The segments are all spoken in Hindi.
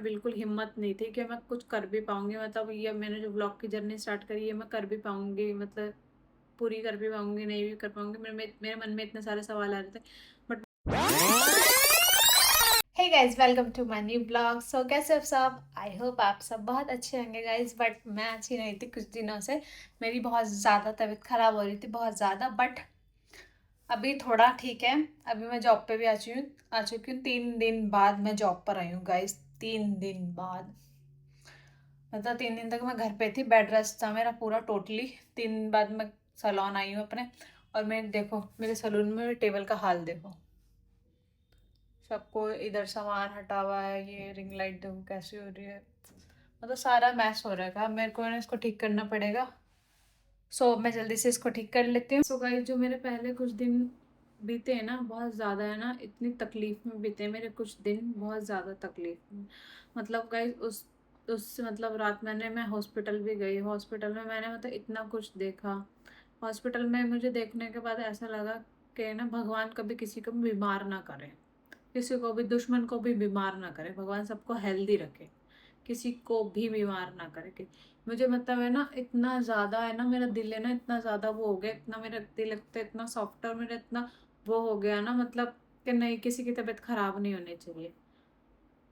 बिल्कुल हिम्मत नहीं थी कि मैं कुछ कर भी पाऊंगी, मतलब ये मैंने जो ब्लॉग की जर्नी स्टार्ट करी है मैं कर भी पाऊंगी, मतलब पूरी कर भी पाऊंगी नहीं भी कर पाऊंगी। मेरे मन में इतने सारे सवाल आ रहे थे but hey guys, welcome to my new blog. So कैसे हो सब? आई होप आप सब बहुत अच्छे होंगे गाइज। बट मैं अच्छी नहीं थी कुछ दिनों से। मेरी बहुत ज़्यादा तबीयत ख़राब हो रही थी, बहुत ज़्यादा। बट अभी थोड़ा ठीक है। अभी मैं जॉब पे भी आ चुकी हूँ 3 दिन बाद मैं जॉब पर आई हूँ गाइज। 3 दिन बाद, मतलब 3 दिन तक मैं घर पे थी, बेड रेस्ट था मेरा पूरा टोटली। 3 दिन बाद मैं सैलून आई हूँ अपने। और मैं देखो मेरे सैलून में टेबल का हाल देखो, सबको इधर सामान हटा हुआ है। ये रिंग लाइट देखो कैसी हो रही है, मतलब सारा मैस हो रखा है। मेरे को ना इसको ठीक करना पड़ेगा। सो मैं जल्दी से इसको ठीक कर लेती हूँ। सो गाइस, जो मेरे पहले कुछ दिन बीते हैं ना, बहुत ज़्यादा है ना, इतनी तकलीफ में बीते हैं मेरे कुछ दिन, बहुत ज़्यादा तकलीफ में। मतलब गाइस उस मतलब रात मैं हॉस्पिटल भी गई। हॉस्पिटल में मैंने मतलब इतना कुछ देखा। हॉस्पिटल में मुझे देखने के बाद ऐसा लगा कि ना भगवान कभी किसी को बीमार ना करे, किसी को भी, दुश्मन को भी बीमार ना करे। भगवान सबको हेल्दी रखे, किसी को भी बीमार ना करे कि मुझे मतलब है ना, इतना ज़्यादा है ना, मेरा दिल है ना इतना ज़्यादा वो हो गया, इतना मेरा दिल लगता है इतना सॉफ्ट, और मेरा इतना वो हो गया ना, मतलब कि नहीं, किसी की तबीयत ख़राब नहीं होनी चाहिए।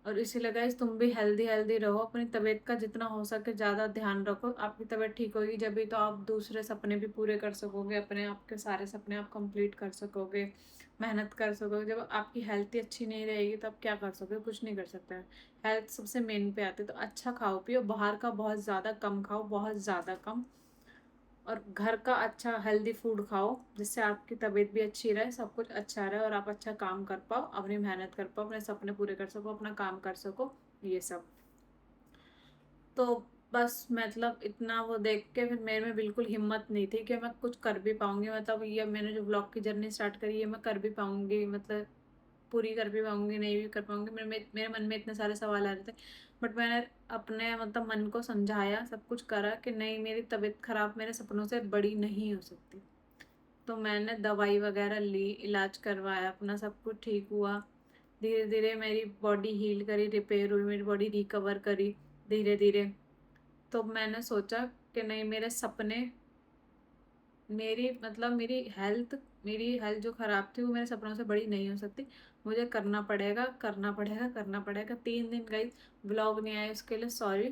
और इसीलिए गाइस, तुम भी हेल्दी हेल्दी रहो, अपनी तबीयत का जितना हो सके ज़्यादा ध्यान रखो। आपकी तबीयत ठीक होगी जब भी तो आप दूसरे सपने भी पूरे कर सकोगे, अपने आप के सारे सपने आप कंप्लीट कर सकोगे, मेहनत कर सकोगे। जब आपकी हेल्थ ही अच्छी नहीं रहेगी तो आप क्या कर सकोगे? कुछ नहीं कर सकते। हेल्थ सबसे मेन पे आती है। तो अच्छा खाओ पियो, बाहर का बहुत ज़्यादा कम खाओ, बहुत ज़्यादा कम। और घर का अच्छा हेल्दी फूड खाओ, जिससे आपकी तबीयत भी अच्छी रहे, सब कुछ अच्छा रहे और आप अच्छा काम कर पाओ, अपनी मेहनत कर पाओ, अपने सपने पूरे कर सको, अपना काम कर सको, ये सब। तो बस मतलब इतना वो देख के फिर मेरे में बिल्कुल हिम्मत नहीं थी कि मैं कुछ कर भी पाऊंगी, मतलब ये मैंने जो ब्लॉग की जर्नी स्टार्ट करी है मैं कर भी पाऊंगी, मतलब पूरी कर भी पाऊंगी नहीं भी कर पाऊंगी। मेरे मन में इतने सारे सवाल आ रहे थे बट मैंने अपने मतलब मन को समझाया, सब कुछ करा कि नहीं, मेरी तबीयत खराब मेरे सपनों से बड़ी नहीं हो सकती। तो मैंने दवाई वगैरह ली, इलाज करवाया, अपना सब कुछ ठीक हुआ। धीरे धीरे मेरी बॉडी हील करी, रिपेयर हुई, मेरी बॉडी रिकवर करी धीरे धीरे। तो मैंने सोचा कि नहीं, मेरे सपने, मेरी हेल्थ जो ख़राब थी वो मेरे सपनों से बड़ी नहीं हो सकती। मुझे करना पड़ेगा, करना पड़ेगा, करना पड़ेगा। 3 दिन गई, व्लॉग नहीं आए उसके लिए सॉरी।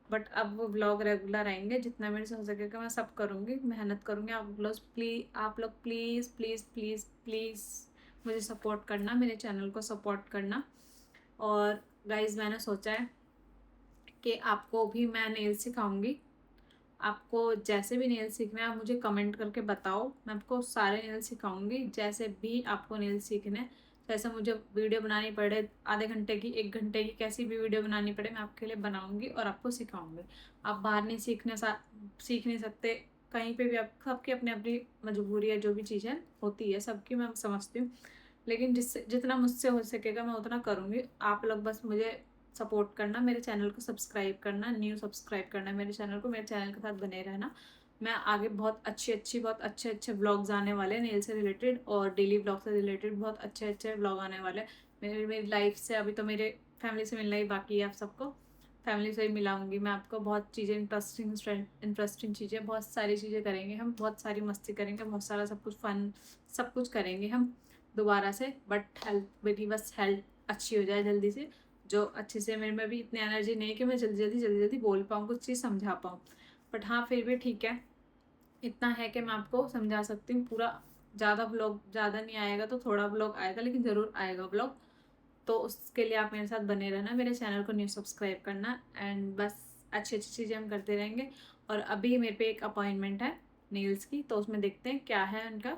बट अब वो व्लॉग रेगुलर आएंगे, जितना मेरे से हो सकेगा मैं सब करूँगी, मेहनत करूँगी। आप लोग प्लीज़ प्लीज़ प्लीज़ प्लीज़ मुझे सपोर्ट करना, मेरे चैनल को सपोर्ट करना। और गाइज़, मैंने सोचा है कि आपको भी मैं नेल सिखाऊंगी। आपको जैसे भी नेल सीखना है आप मुझे कमेंट करके बताओ, मैं आपको सारे नेल सिखाऊंगी। जैसे भी आपको नेल सीखने हैं, जैसे मुझे वीडियो बनानी पड़े आधे घंटे की, 1 घंटे की, कैसी भी वीडियो बनानी पड़े मैं आपके लिए बनाऊंगी और आपको सिखाऊंगी। आप बाहर नहीं सीख नहीं सकते कहीं पे भी। आप सबकी अपनी अपनी मजबूरी है, जो भी चीज़ें होती है सबकी, मैं समझती हूँ। लेकिन जिससे जितना मुझसे हो सकेगा मैं उतना करूँगी। आप लोग बस मुझे सपोर्ट करना, मेरे चैनल को सब्सक्राइब करना, न्यू सब्सक्राइब करना मेरे चैनल को, मेरे चैनल के साथ बने रहना। मैं आगे बहुत अच्छे अच्छे व्लॉग्स आने वाले हैं नेल से रिलेटेड, और डेली व्लॉग से रिलेटेड बहुत अच्छे अच्छे व्लॉग आने वाले हैं। मेरी लाइफ से अभी तो मेरे फैमिली से मिलना ही बाकी है। आप सबको फैमिली से ही मिलाऊंगी मैं आपको। बहुत चीज़ें इंटरेस्टिंग चीज़ें, बहुत सारी चीज़ें करेंगे हम, बहुत सारी मस्ती करेंगे, बहुत सारा सब कुछ फन, सब कुछ करेंगे हम दोबारा से। बट हेल्थ, मेरी बस हेल्थ अच्छी हो जाए जल्दी से, जो अच्छे से, मेरे में भी इतनी एनर्जी नहीं है कि मैं जल्दी जल्दी बोल पाऊँ, कुछ चीज़ समझा पाऊँ। बट हाँ, फिर भी ठीक है, इतना है कि मैं आपको समझा सकती हूँ। पूरा ज़्यादा ब्लॉग ज़्यादा नहीं आएगा, तो थोड़ा ब्लॉग आएगा, लेकिन ज़रूर आएगा ब्लॉग। तो उसके लिए आप मेरे साथ बने रहना, मेरे चैनल को न्यू सब्सक्राइब करना, एंड बस अच्छी अच्छी चीज़ें हम करते रहेंगे। और अभी मेरे पे एक अपॉइंटमेंट है नेल्स की, तो उसमें देखते हैं क्या है उनका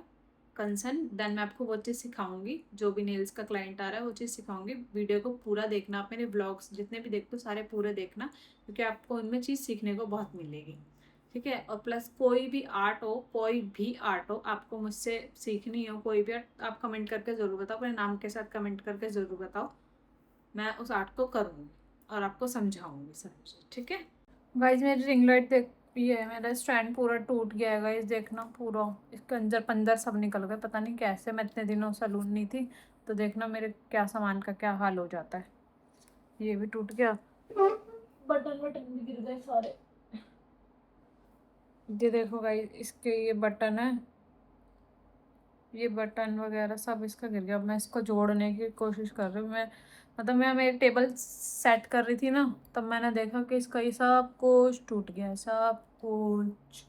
कंसर्न। देन मैं आपको वो चीज़ सिखाऊंगी, जो भी नेल्स का क्लाइंट आ रहा है वो चीज़ सिखाऊंगी। वीडियो को पूरा देखना, आप मेरे ब्लॉग्स जितने भी देखते हो सारे पूरे देखना, क्योंकि आपको उनमें चीज़ सीखने को बहुत मिलेगी। ठीक है? और प्लस कोई भी आर्ट हो, कोई भी आर्ट हो, आपको मुझसे सीखनी हो कोई भी आर्ट, आप कमेंट करके ज़रूर बताओ, अपने नाम के साथ कमेंट करके ज़रूर बताओ। मैं उस आर्ट को करूँगी और आपको समझाऊंगी सब चीज़। ठीक है गाइज? मेरी रिंग लाइट देख, ये है मेरा स्टैंड पूरा टूट गया है गाइज, देखना पूरा इसके अंदर पंदर सब निकल गए, पता नहीं कैसे। मैं इतने दिनों सैलून नहीं थी, तो देखना मेरे क्या सामान का क्या हाल हो जाता है। ये भी टूट गया, बटन भी गिर गए सारे। ये देखो गाइस, इसके ये बटन है, ये बटन वगैरह सब इसका गिर गया। अब मैं इसको जोड़ने की कोशिश कर रही हूँ। मैं मेरी टेबल सेट कर रही थी ना, तब मैंने देखा कि इसका ये सब कुछ टूट गया है, सब कुछ।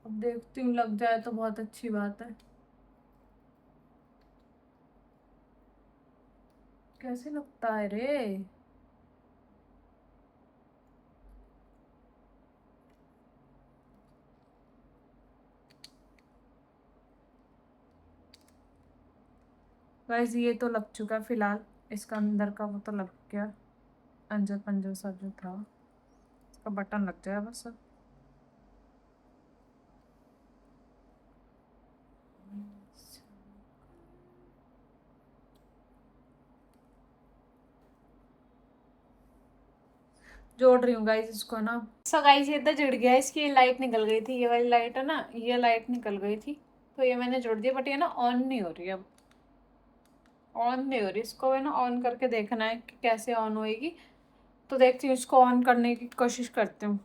अब देखती हूँ, लग जाए तो बहुत अच्छी बात है। कैसे लगता है रे? गाइस ये तो लग चुका है फिलहाल, इसका अंदर का वो तो लग गया, अंजर पंजर सब जो था, इसका बटन लग जाए बस अब। जोड़ रही हूँ गाइस इसको ना। सो गाइस ये तो जुड़ गया, इसकी लाइट निकल गई थी, ये वाली लाइट है ना, ये लाइट निकल गई थी, तो ये मैंने जोड़ दिया। बट ये ना ऑन नहीं हो रही, अब ऑन नहीं हो रही। इसको है ना ऑन करके देखना है कि कैसे ऑन होएगी। तो देखती हूँ, इसको ऑन करने की कोशिश करती हूँ।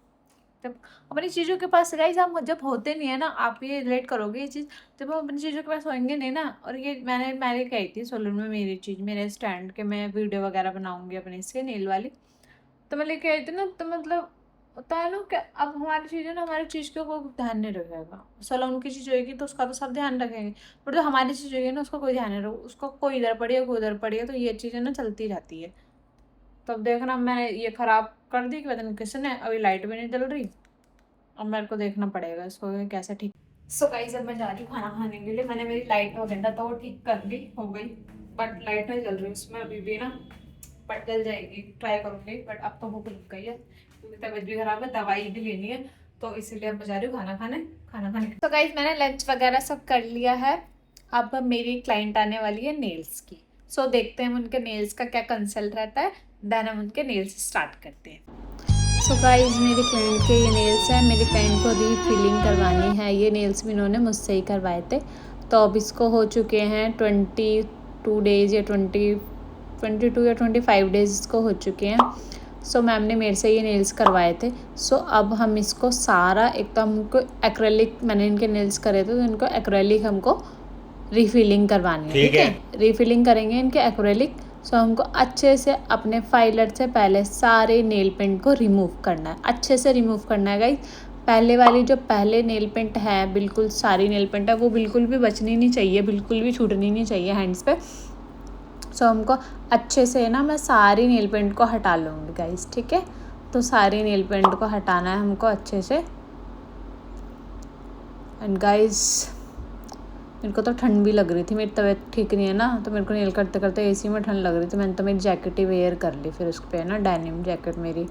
जब अपनी चीज़ों के पास गाइस आप जब होते नहीं है ना, आप ये रिलेट करोगे ये चीज़, जब हम अपनी चीज़ों के पास होंगे नहीं ना। और ये मैंने कही थी सलून में मेरी चीज़, मेरे स्टैंड के, मैं वीडियो वगैरह बनाऊंगी अपने इससे नेल वाली, तो मैं लेके आई थी ना। तो मतलब होता है ना कि अब हमारी चीज़ है ना, हमारी चीज़ को कोई ध्यान नहीं रखेगा। सलोन की चीज़ होगी तो उसका तो सब ध्यान रखेंगे, बट जो हमारी चीज़ होगी ना उसका कोई ध्यान नहीं रखेगा। उसको कोई इधर पड़ी है, कोई उधर पड़ी है, तो ये चीज़ें ना चलती रहती है। तो अब देखना, मैंने ये ख़राब कर दी कि पता नहीं किसने। अभी लाइट भी नहीं जल रही, अब मेरे को देखना पड़ेगा इसको कैसे ठीक। सो गाइस अब मैं जा रही हूँ खाना खाने के लिए। मैंने मेरी लाइट वगैरह तो वो ठीक कर ली, हो गई, बट लाइट नहीं जल रही उसमें अभी भी ना। बट जल जाएगी, ट्राई करूँगी। बट अब तो भूख लग गई है क्योंकि तबीयत भी खराब है, दवाई भी लेनी है, तो इसीलिए अब मैं जा रही हूँ खाना खाने। तो गाइस मैंने लंच वगैरह सब कर लिया है। अब मेरी क्लाइंट आने वाली है नेल्स की। सो देखते हैं उनके नेल्स का क्या कंसल्ट रहता है, देन हम उनके नेल्स स्टार्ट करते हैं। सो गाइस मेरे क्लाइंट के ये नेल्स हैं। मेरे क्लाइंट को रीफिलिंग करवानी है। ये नेल्स भी इन्होंने मुझसे ही करवाए थे। तो अब इसको हो चुके हैं 22 डेज़ या 22 या 25 डेज़ इसको हो चुके हैं। सो मैम ने मेरे से ये नेल्स करवाए थे। सो अब हम इसको सारा, एक तो हमको एक्रेलिक, मैंने इनके नेल्स करे थे तो इनको एक्रेलिक हमको रीफिलिंग करवानी है, ठीक है। रीफिलिंग करेंगे इनके एक्रेलिक। सो हमको अच्छे से अपने फाइलर से पहले सारे नेल पेंट को रिमूव करना है, अच्छे से रिमूव करना है गाइस। पहले वाली जो पहले नेल पेंट है, बिल्कुल सारी नेल पेंट है, वो बिल्कुल भी बचनी नहीं चाहिए, बिल्कुल भी छूटनी नहीं चाहिए हैंड्स पे। सो हमको अच्छे से ना, मैं सारी नेल पेंट को हटा लूँगी गाइस, ठीक है। तो सारी नेल पेंट को हटाना है हमको अच्छे से। एंड गाइस मेरे को तो ठंड भी लग रही थी, मेरी तबीयत ठीक नहीं है ना, तो मेरे को नेल करते करते एसी में ठंड लग रही थी। मैंने तो मेरी जैकेट ही वेयर कर ली फिर उस पर ना, डेनिम जैकेट मेरी।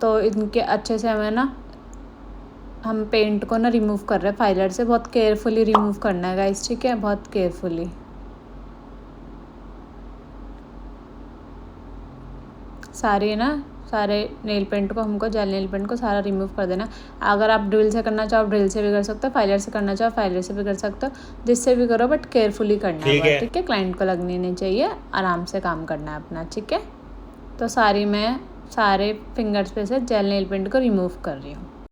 तो इनके अच्छे से हमें ना, हम पेंट को ना रिमूव कर रहे हैं फाइलर से। बहुत केयरफुली रिमूव करना है गाइस, ठीक है, बहुत केयरफुली। सारे नेल पेंट को हमको, जेल नेल पेंट को सारा रिमूव कर देना। अगर आप ड्रिल से करना चाहो ड्रिल से भी कर सकते हो, फाइलर से करना चाहो फाइलर से भी कर सकते हो, जिससे भी करो, बट केयरफुली करना है, ठीक है। क्लाइंट को लगनी नहीं चाहिए, आराम से काम करना है अपना, ठीक है। तो सारे फिंगर्स पे से जेल नेल पेंट को रिमूव कर रही हूँ।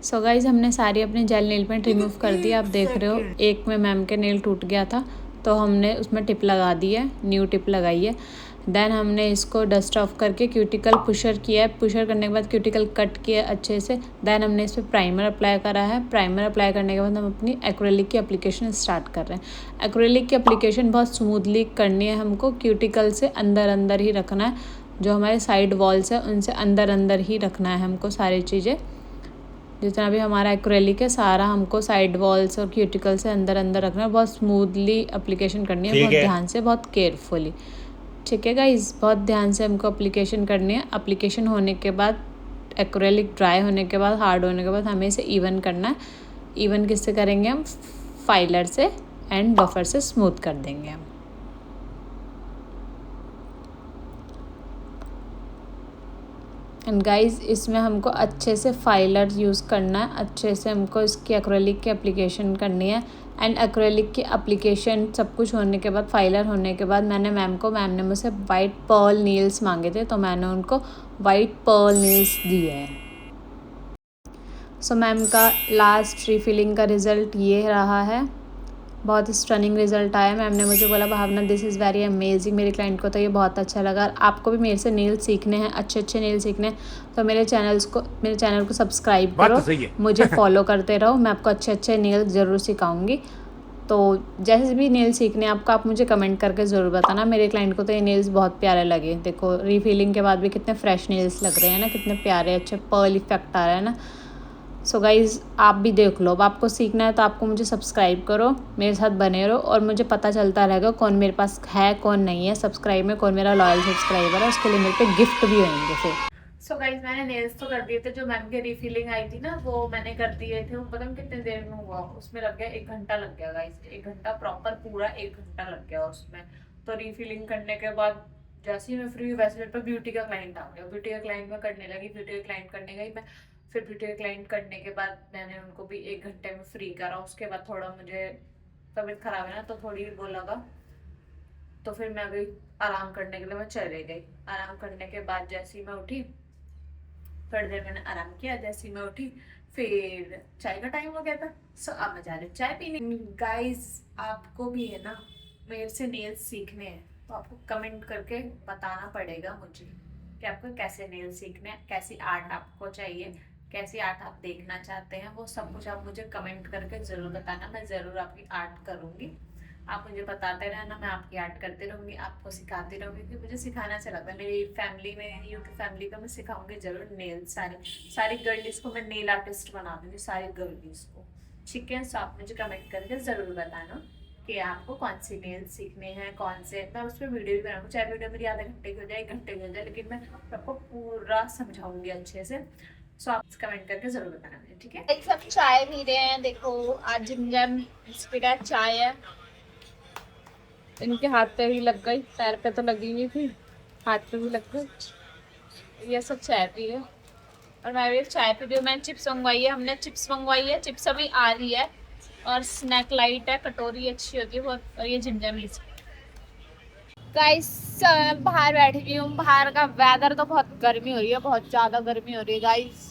सो गाइज हमने सारी अपनी जेल नेल पेंट रिमूव कर दी। आप देख रहे हो एक में मैम के नेल टूट गया था, तो हमने उसमें टिप लगा दी है, न्यू टिप लगाई है। देन हमने इसको डस्ट ऑफ करके क्यूटिकल पुशर किया है। पुशर करने के बाद क्यूटिकल कट किया अच्छे से। देन हमने इस पर प्राइमर अप्लाई करा है। प्राइमर अप्लाई करने के बाद हम अपनी एक्रेलिक की एप्लीकेशन स्टार्ट कर रहे हैं। एक्रेलिक की एप्लीकेशन बहुत स्मूथली करनी है हमको, क्यूटिकल से अंदर ही रखना है। जो हमारे साइड वॉल्स है उनसे अंदर ही रखना है हमको सारी चीज़ें। जितना भी हमारा एक्रेलिक है सारा हमको साइड वॉल्स और क्यूटिकल से अंदर रखना है। बहुत स्मूथली एप्लीकेशन करनी है, बहुत ध्यान से, बहुत केयरफुली, ठीक है गाइज। बहुत ध्यान से हमको एप्लीकेशन करनी है। एप्लीकेशन होने के बाद, एक्रेलिक ड्राई होने के बाद, हार्ड होने के बाद हमें इसे इवन करना है। इवन किससे करेंगे हम? फाइलर से एंड बफर से स्मूथ कर देंगे हम। एंड गाइस इसमें हमको अच्छे से फाइलर यूज़ करना है, अच्छे से हमको इसकी एक्रेलिक की एप्लीकेशन करनी है। एंड एक्रेलिक की एप्लीकेशन सब कुछ होने के बाद, फाइलर होने के बाद, मैम ने मुझसे वाइट पर्ल नील्स मांगे थे, तो मैंने उनको वाइट पर्ल नील्स दिए हैं। सो मैम का लास्ट रिफिलिंग का रिज़ल्ट ये रहा है, बहुत ही स्टनिंग रिजल्ट आया। मैम ने मुझे बोला भावना दिस इज़ वेरी अमेजिंग, मेरे क्लाइंट को तो ये बहुत अच्छा लगा। आपको भी मेरे से नेल सीखने हैं, अच्छे अच्छे नेल सीखने हैं, तो मेरे चैनल को सब्सक्राइब करो, मुझे फॉलो करते रहो, मैं आपको अच्छे अच्छे नेल ज़रूर सिखाऊंगी। तो जैसे भी नेल सीखने आपको, आप मुझे कमेंट करके ज़रूर बताना। मेरे क्लाइंट को तो ये नेल्स बहुत प्यारे लगे, देखो रीफिलिंग के बाद भी कितने फ्रेश नेल्स लग रहे हैं ना, कितने प्यारे अच्छे पर्ल इफेक्ट आ रहा है ना। सो गाइज़ आप भी देख लो, अब आपको सीखना है तो आपको मुझे सब्सक्राइब करो, मेरे साथ बने रहो, और मुझे पता चलता रहेगा कौन मेरे पास है कौन नहीं है सब्सक्राइब में, कौन मेरा लॉयल सब्सक्राइबर है, उसके लिए मेरे पे गिफ्ट भी होंगे फिर। सो गाइज मैंने नेल्स तो कर दिए थे, जो मैम की रिफिलिंग आई थी ना वो मैंने कर दिए थे। वो पता नहीं कितने देर में हुआ, उसमें लग गया 1 घंटा लग गया गाइज, 1 घंटा प्रॉपर, पूरा 1 घंटा लग गया उसमें। तो रिफिलिंग करने के बाद जैसे ही मैं फ्री हुई वैसे मेरे पे ब्यूटी का क्लाइंट आ गया, ब्यूटी का क्लाइंट में करने लगी, ब्यूटी का क्लाइंट करने गई मैं। फिर ब्यूटी का क्लाइंट करने के बाद मैंने उनको भी 1 घंटे में फ्री करा। उसके बाद थोड़ा मुझे तबीयत खराब है ना, तो थोड़ी वो लगा, तो फिर मैं गई आराम करने के लिए, मैं चले गई। आराम करने के बाद जैसे ही मैं उठी, थोड़ी देर मैंने आराम किया, जैसे ही मैं उठी फिर चाय का टाइम हो गया था। सो अब मैं जा रही हूँ चाय पीने। गाइस आपको भी है ना मेरे से नेल्स सीखने हैं, तो आपको कमेंट करके बताना पड़ेगा मुझे कि आपको कैसे नेल सीखने हैं, कैसी आर्ट आपको चाहिए, कैसी आर्ट आप देखना चाहते हैं, वो सब कुछ आप मुझे कमेंट करके ज़रूर बताना। मैं ज़रूर आपकी आर्ट करूँगी, आप मुझे बताते रहना, मैं आपकी आर्ट करती रहूँगी, आपको सिखाती रहूँगी, क्योंकि मुझे सिखाना अच्छा लगता है। मेरी फैमिली में, यूट्यूब फैमिली को मैं सिखाऊंगी जरूर नेल, सारी गर्लिस को मैं नेल आर्टिस्ट बना दूँगी, सारी गर्लिस को। ठीक है, सो आप मुझे कमेंट करके ज़रूर बताना कि आपको कौन सी नेल सीखने हैं, कौन से। मैं उस पर वीडियो भी बनाऊँगी, चाहे वीडियो मेरी आधे घंटे की हो जाए, 1 घंटे की हो जाए, लेकिन मैं आपको पूरा समझाऊंगी अच्छे से। सो आप कमेंट करके ज़रूर बताना मुझे, ठीक है। एक सब चाय पी रहे हैं, देखो आज जिम स्पीड चाय है। इनके हाथ पे भी लग गई, पैर पे तो लगी हुई थी, हाथ पे भी लग गई। ये सब चाय पी है और मैं भी चाय पी रही हूँ। मैंने चिप्स मंगवाई है, हमने चिप्स मंगवाई है, चिप्स अभी आ रही है, और स्नैक लाइट है, कटोरी अच्छी होती है बहुत, और ये जिंजर गाइस बाहर बैठी हुई हूँ। बाहर का वेदर तो बहुत गर्मी हो रही है, बहुत ज़्यादा गर्मी हो रही है गाइस।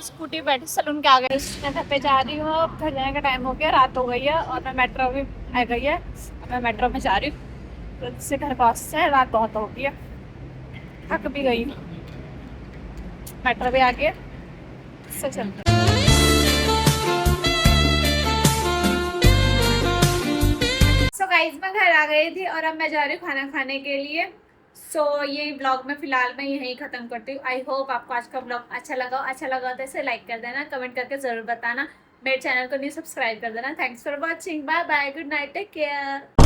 स्कूटी बैठी सलून के आगे, मैं घर पे जा रही हूँ, घर जाने का टाइम हो गया, रात हो गई है, और मैं मेट्रो भी आ गई है, मैं मेट्रो में जा रही हूँ, तो इससे घर पास से रात बहुत हो गई है, थक भी गई हूँ, मेट्रो भी आ गया, इससे चलते। सो गाइस मैं घर आ गई थी और अब मैं जा रही हूँ खाना खाने के लिए। सो ये ब्लॉग में फिलहाल मैं यहीं खत्म करती हूँ। आई होप आपको आज का ब्लॉग अच्छा लगा तो इसे लाइक कर देना, कमेंट करके जरूर बताना, मेरे चैनल को नहीं सब्सक्राइब कर देना। Thanks for watching, bye bye, good night, take care.